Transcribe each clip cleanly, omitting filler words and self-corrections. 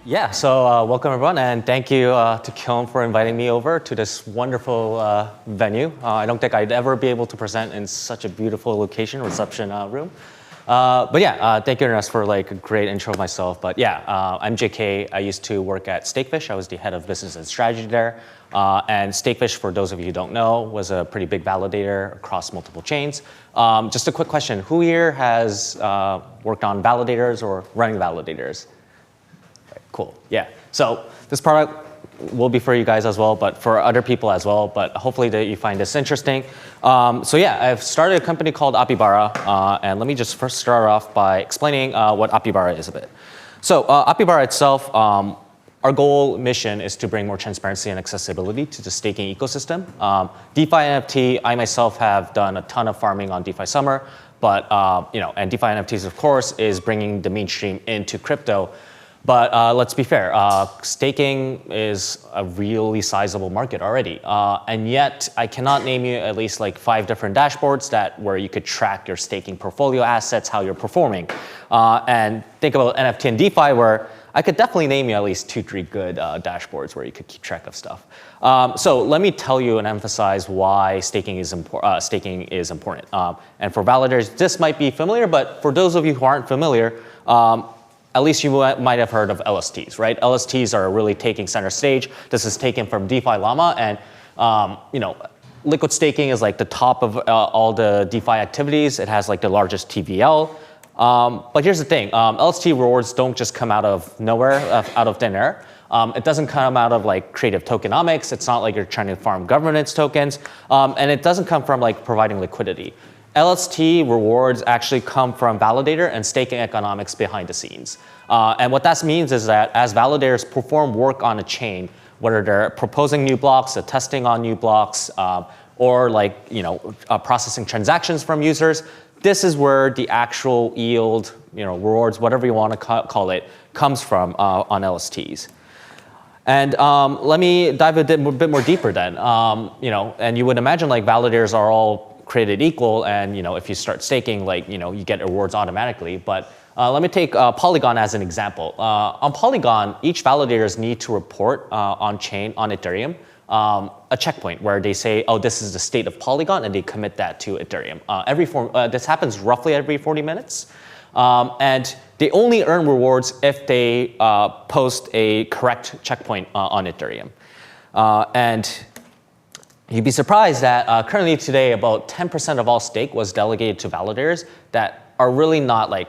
Yeah, so welcome everyone, and thank you to Kiln for inviting me over to this wonderful venue. I don't think I'd ever be able to present in such a beautiful location, reception room. But yeah, thank you Ernest for like a great intro of myself. But yeah, I'm JK. I used to work at Stakefish. I was the head of business and strategy there. And Stakefish, for those of you who don't know, was a pretty big validator across multiple chains. Just a quick question, who here has worked on validators or running validators? Cool, yeah. So this product will be for you guys as well, but for other people as well, but hopefully that you find this interesting. So yeah, I've started a company called Apybara, and let me just first start off by explaining what Apybara is a bit. So Apybara itself, our goal mission is to bring more transparency and accessibility to the staking ecosystem. DeFi NFT, I myself have done a ton of farming on DeFi Summer, but and DeFi NFTs of course is bringing the mainstream into crypto. But let's be fair, staking is a really sizable market already. And yet I cannot name you at least like 5 different dashboards where you could track your staking portfolio assets, how you're performing. And think about NFT and DeFi where I could definitely name you at least 2-3 good dashboards where you could keep track of stuff. So let me tell you and emphasize why staking is important. And for validators, this might be familiar, but for those of you who aren't familiar, at least you might have heard of LSTs, right? LSTs are really taking center stage. This is taken from DeFi Llama, and liquid staking is like the top of all the DeFi activities. It has like the largest TVL. But here's the thing, LST rewards don't just come out of nowhere, out of thin air. It doesn't come out of like creative tokenomics. It's not like you're trying to farm governance tokens. And it doesn't come from like providing liquidity. LST rewards actually come from validator and staking economics behind the scenes. And what that means is that as validators perform work on a chain, whether they're proposing new blocks, testing on new blocks, or like processing transactions from users, this is where the actual yield, rewards, whatever you want to call it, comes from on LSTs. And let me dive a bit more deeper then. And you would imagine like validators are all created equal, and if you start staking, like you get rewards automatically. But let me take Polygon as an example. On Polygon, each validators need to report on chain on Ethereum a checkpoint where they say, oh, this is the state of Polygon, and they commit that to Ethereum. This happens roughly every 40 minutes. And they only earn rewards if they post a correct checkpoint on Ethereum. And you'd be surprised that currently today about 10% of all stake was delegated to validators that are really not like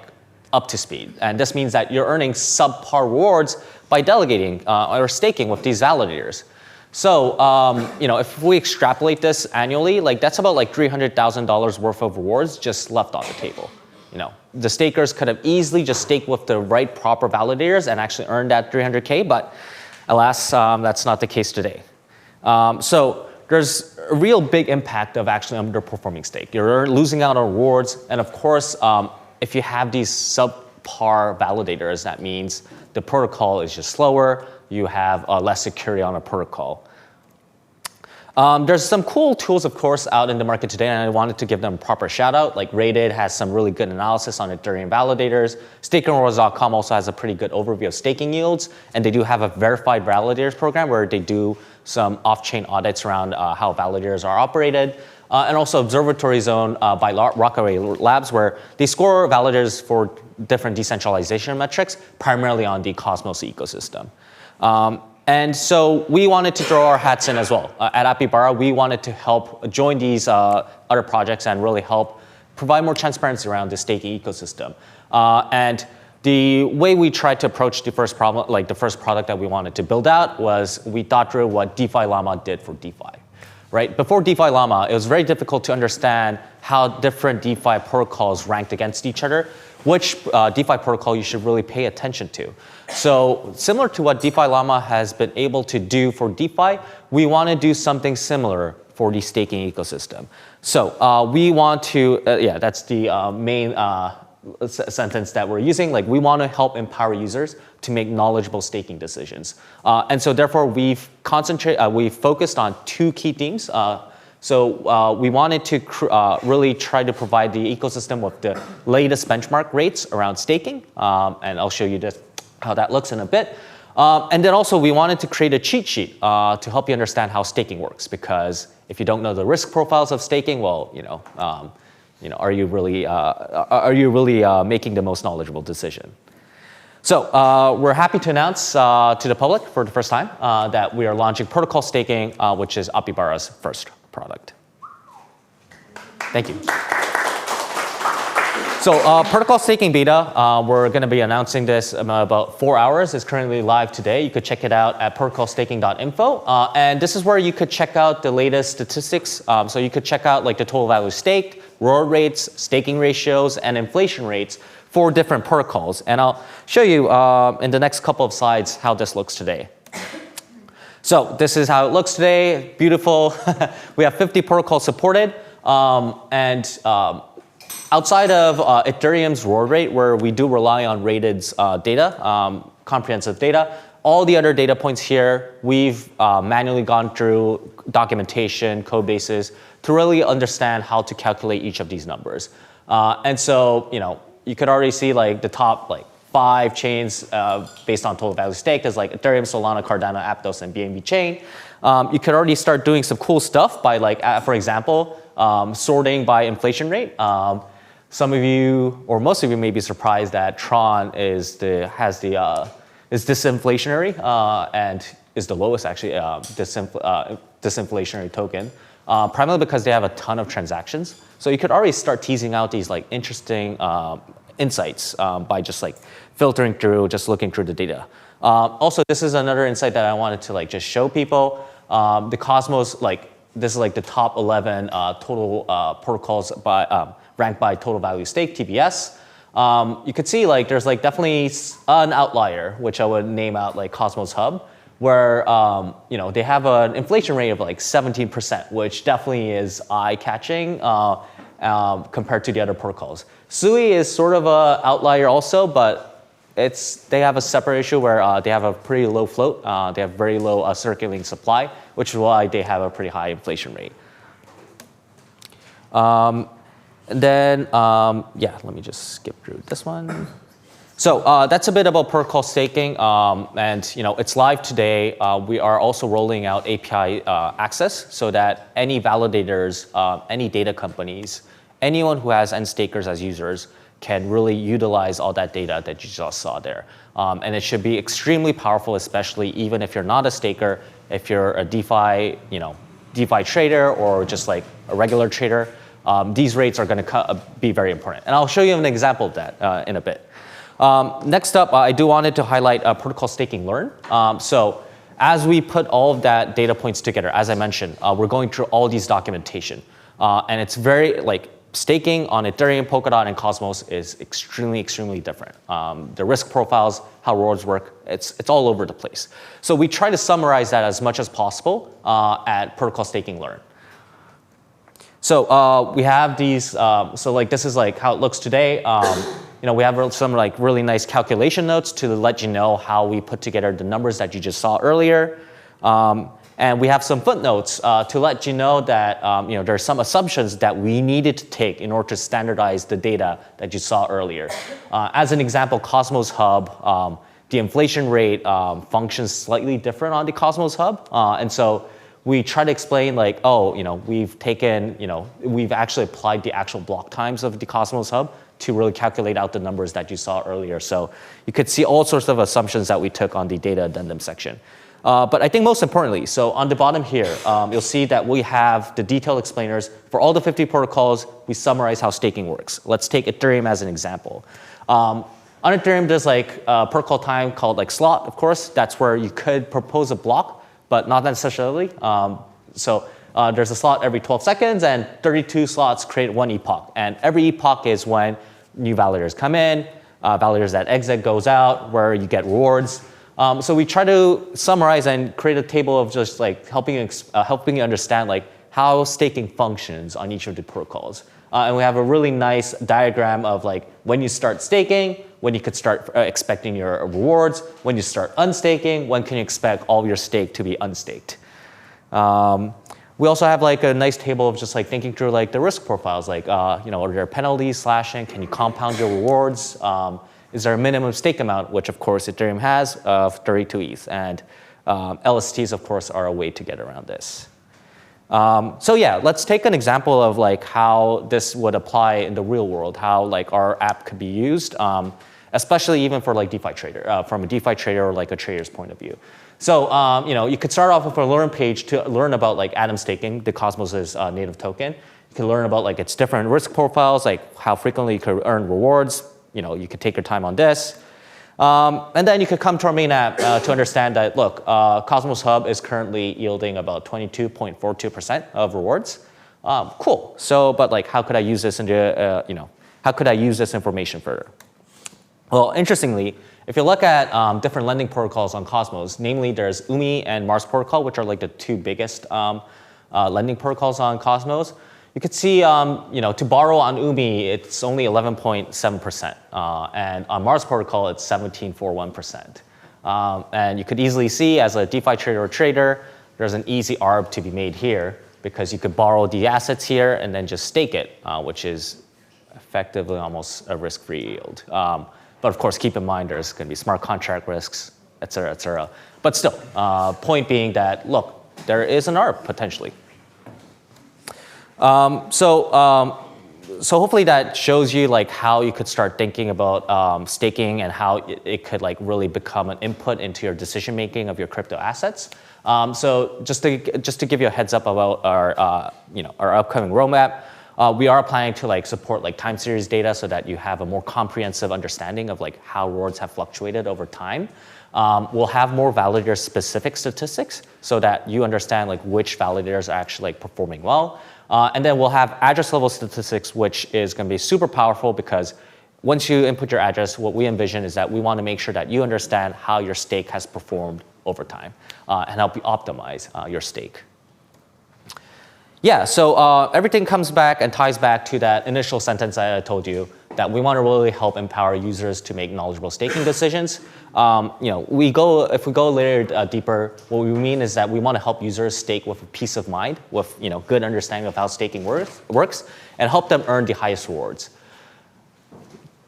up to speed. And this means that you're earning subpar rewards by delegating or staking with these validators. So if we extrapolate this annually, like that's about like $300,000 worth of rewards just left on the table. The stakers could have easily just staked with the right proper validators and actually earned that 300K, but alas, that's not the case today. So there's a real big impact of actually underperforming stake. You're losing out on rewards, and of course, if you have these subpar validators, that means the protocol is just slower, you have less security on a protocol. There's some cool tools, of course, out in the market today, and I wanted to give them a proper shout out. Like Rated has some really good analysis on Ethereum validators. StakingRewards.com also has a pretty good overview of staking yields, and they do have a verified validators program where they do some off-chain audits around how validators are operated. And also Observatory Zone by Rockaway Labs, where they score validators for different decentralization metrics, primarily on the Cosmos ecosystem. And so we wanted to throw our hats in as well. At Apybara, we wanted to help join these other projects and really help provide more transparency around the staking ecosystem. And the way we tried to approach the first problem, like the first product that we wanted to build out, was we thought through what DeFi Llama did for DeFi. Right? Before DeFi Llama, it was very difficult to understand how different DeFi protocols ranked against each other, which DeFi protocol you should really pay attention to. So similar to what DeFi Llama has been able to do for DeFi, we want to do something similar for the staking ecosystem. So we want to, that's the main sentence that we're using. Like we want to help empower users to make knowledgeable staking decisions. And so therefore we've focused on 2 key themes. So we wanted to really try to provide the ecosystem with the latest benchmark rates around staking. And I'll show you how that looks in a bit. And then also we wanted to create a cheat sheet to help you understand how staking works, because if you don't know the risk profiles of staking, well, are you really making the most knowledgeable decision? So we're happy to announce to the public for the first time that we are launching protocol staking, which is Apybara's first product. Thank you. So protocol staking beta, we're going to be announcing this in about 4 hours. It's currently live today. You could check it out at protocolstaking.info. And this is where you could check out the latest statistics. So you could check out like the total value staked, reward rates, staking ratios, and inflation rates for different protocols. And I'll show you in the next couple of slides how this looks today. So this is how it looks today. Beautiful. We have 50 protocols supported. Outside of Ethereum's reward rate, where we do rely on Rated's data, comprehensive data, all the other data points here, we've manually gone through documentation, code bases, to really understand how to calculate each of these numbers. And so, you could already see like the top 5 chains based on total value staked is like Ethereum, Solana, Cardano, Aptos, and BNB chain. You could already start doing some cool stuff by for example, sorting by inflation rate. Some of you, or most of you, may be surprised that Tron is disinflationary and is the lowest actually disinflationary token, primarily because they have a ton of transactions. So you could already start teasing out these interesting insights by just filtering through, just looking through the data. Also, this is another insight that I wanted to just show people. The Cosmos, this is the top 11 total protocols ranked by total value stake, TVS. You could see there's definitely an outlier, which I would name out Cosmos Hub, where they have an inflation rate of 17%, which definitely is eye-catching compared to the other protocols. Sui is sort of an outlier also, but they have a separate issue where they have a pretty low float. They have very low circulating supply, which is why they have a pretty high inflation rate. And then, let me just skip through this one. So that's a bit about protocol staking, and it's live today. We are also rolling out API access so that any validators, any data companies, anyone who has end stakers as users can really utilize all that data that you just saw there. And it should be extremely powerful, especially even if you're not a staker, if you're a DeFi, DeFi trader or just a regular trader. These rates are going to be very important. And I'll show you an example of that in a bit. Next up, I do wanted to highlight protocol staking learn. So as we put all of that data points together, as I mentioned, we're going through all these documentation. And it's very, staking on Ethereum, Polkadot, and Cosmos is extremely, extremely different. The risk profiles, how rewards work, it's all over the place. So we try to summarize that as much as possible at protocol staking learn. So we have these, this is how it looks today. We have some really nice calculation notes to let you know how we put together the numbers that you just saw earlier. And we have some footnotes to let you know that there are some assumptions that we needed to take in order to standardize the data that you saw earlier. As an example, Cosmos Hub, the inflation rate functions slightly different on the Cosmos Hub. And so we try to explain we've actually applied the actual block times of the Cosmos Hub to really calculate out the numbers that you saw earlier. So you could see all sorts of assumptions that we took on the data addendum section. But I think most importantly, so on the bottom here, you'll see that we have the detailed explainers for all the 50 protocols. We summarize how staking works. Let's take Ethereum as an example. On Ethereum, there's a protocol time called slot, of course. That's where you could propose a block, but not necessarily. There's a slot every 12 seconds, and 32 slots create one epoch. And every epoch is when new validators come in, validators that exit goes out, where you get rewards. So we try to summarize and create a table of just helping you understand how staking functions on each of the protocols. And we have a really nice diagram of when you start staking, when you could start expecting your rewards, when you start unstaking, when can you expect all your stake to be unstaked. We also have a nice table of just thinking through the risk profiles, are there penalties, slashing, can you compound your rewards? is there a minimum stake amount, which of course Ethereum has, of 32 ETH. And LSTs, of course, are a way to get around this. So yeah, let's take an example of like how this would apply in the real world, how like our app could be used, especially even for like DeFi trader, from a DeFi trader or like a trader's point of view. So you could start off with a learn page to learn about like Atom staking, the Cosmos' native token. You can learn about like its different risk profiles, like how frequently you could earn rewards. You could take your time on this. And then you could come to our main app to understand that, look, Cosmos Hub is currently yielding about 22.42% of rewards. Cool. So, but like, how could I use this into, how could I use this information further? Well, interestingly, if you look at different lending protocols on Cosmos, namely there's UMI and Mars protocol, which are like the two biggest lending protocols on Cosmos. You could see, to borrow on UMI, it's only 11.7%. And on Mars protocol, it's 17.41%. And you could easily see, as a DeFi trader or trader, there's an easy arb to be made here, because you could borrow the assets here and then just stake it, which is effectively almost a risk-free yield. But of course, keep in mind, there's going to be smart contract risks, et cetera, et cetera. But still, point being that, look, there is an arb potentially. So hopefully that shows you like how you could start thinking about staking and how it could like really become an input into your decision making of your crypto assets. So just to give you a heads up about our our upcoming roadmap, we are planning to like support like time series data so that you have a more comprehensive understanding of like how rewards have fluctuated over time. We'll have more validator specific statistics so that you understand like which validators are actually like performing well. And then we'll have address level statistics, which is going to be super powerful because once you input your address, what we envision is that we want to make sure that you understand how your stake has performed over time and help you optimize your stake. Yeah, so everything comes back and ties back to that initial sentence I told you, that we want to really help empower users to make knowledgeable staking decisions. If we go a layer deeper, what we mean is that we want to help users stake with a peace of mind, with good understanding of how staking works, and help them earn the highest rewards.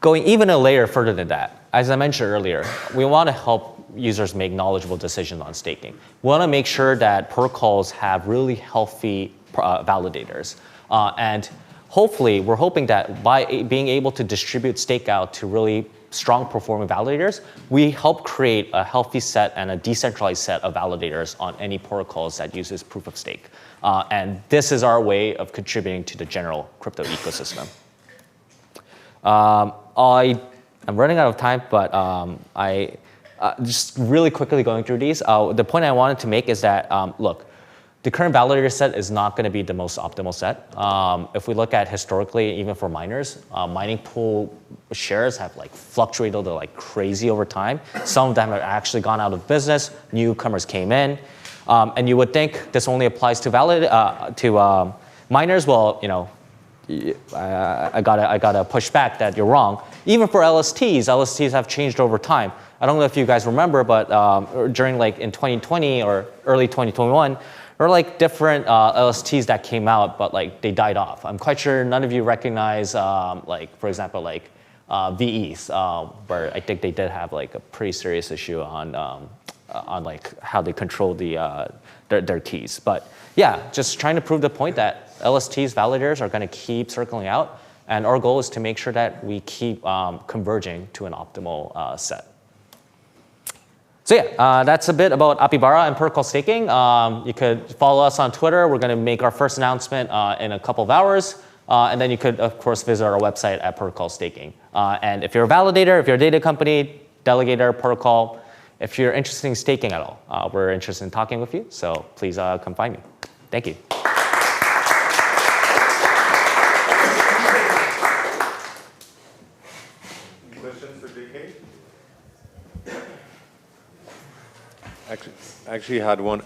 Going even a layer further than that, as I mentioned earlier, we want to help users make knowledgeable decisions on staking. We want to make sure that protocols have really healthy validators, and hopefully, we're hoping that by being able to distribute stake out to really strong performing validators, we help create a healthy set and a decentralized set of validators on any protocols that uses proof of stake. And this is our way of contributing to the general crypto ecosystem. I'm running out of time, but just really quickly going through these. The point I wanted to make is that, look, the current validator set is not going to be the most optimal set. If we look at historically, even for miners, mining pool shares have like fluctuated like crazy over time. Some of them have actually gone out of business. Newcomers came in, and you would think this only applies to miners. Well, I gotta push back that you're wrong. Even for LSTs have changed over time. I don't know if you guys remember, but during like in 2020 or early 2021. There were like different LSTs that came out, but like they died off. I'm quite sure none of you recognize, like for example, like VEs, where I think they did have like a pretty serious issue on like how they control their keys. But yeah, just trying to prove the point that LSTs validators are going to keep circling out, and our goal is to make sure that we keep converging to an optimal set. So yeah, that's a bit about Apybara and ProtocolStaking. You could follow us on Twitter. We're going to make our first announcement in a couple of hours. And then you could, of course, visit our website at ProtocolStaking. And if you're a validator, if you're a data company, delegator, protocol, if you're interested in staking at all, we're interested in talking with you. So please come find me. Thank you. Questions for JK? Actually had one.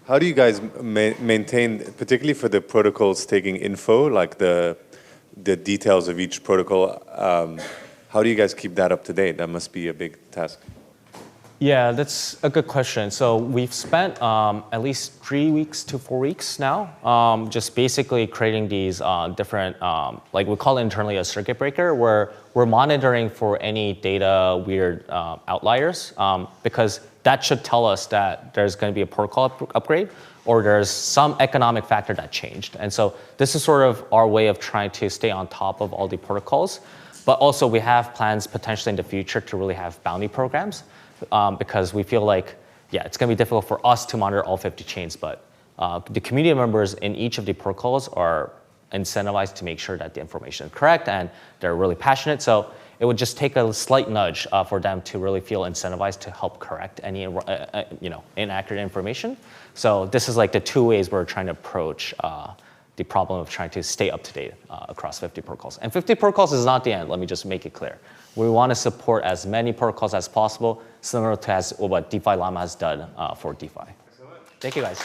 How do you guys maintain, particularly for the protocol staking info, like the details of each protocol, how do you guys keep that up to date? That must be a big task. Yeah, that's a good question. So we've spent at least 3 weeks to 4 weeks now just basically creating these different, like we call it internally a circuit breaker, where we're monitoring for any data weird outliers because that should tell us that there's going to be a protocol upgrade or there's some economic factor that changed. And so this is sort of our way of trying to stay on top of all the protocols. But also we have plans potentially in the future to really have bounty programs because we feel like, yeah, it's going to be difficult for us to monitor all 50 chains, but the community members in each of the protocols are incentivized to make sure that the information is correct and they're really passionate. So it would just take a slight nudge for them to really feel incentivized to help correct any inaccurate information. So this is like the two ways we're trying to approach the problem of trying to stay up to date across 50 protocols. And 50 protocols is not the end, let me just make it clear. We want to support as many protocols as possible, similar to what DeFi Llama has done for DeFi. Excellent. Thank you guys.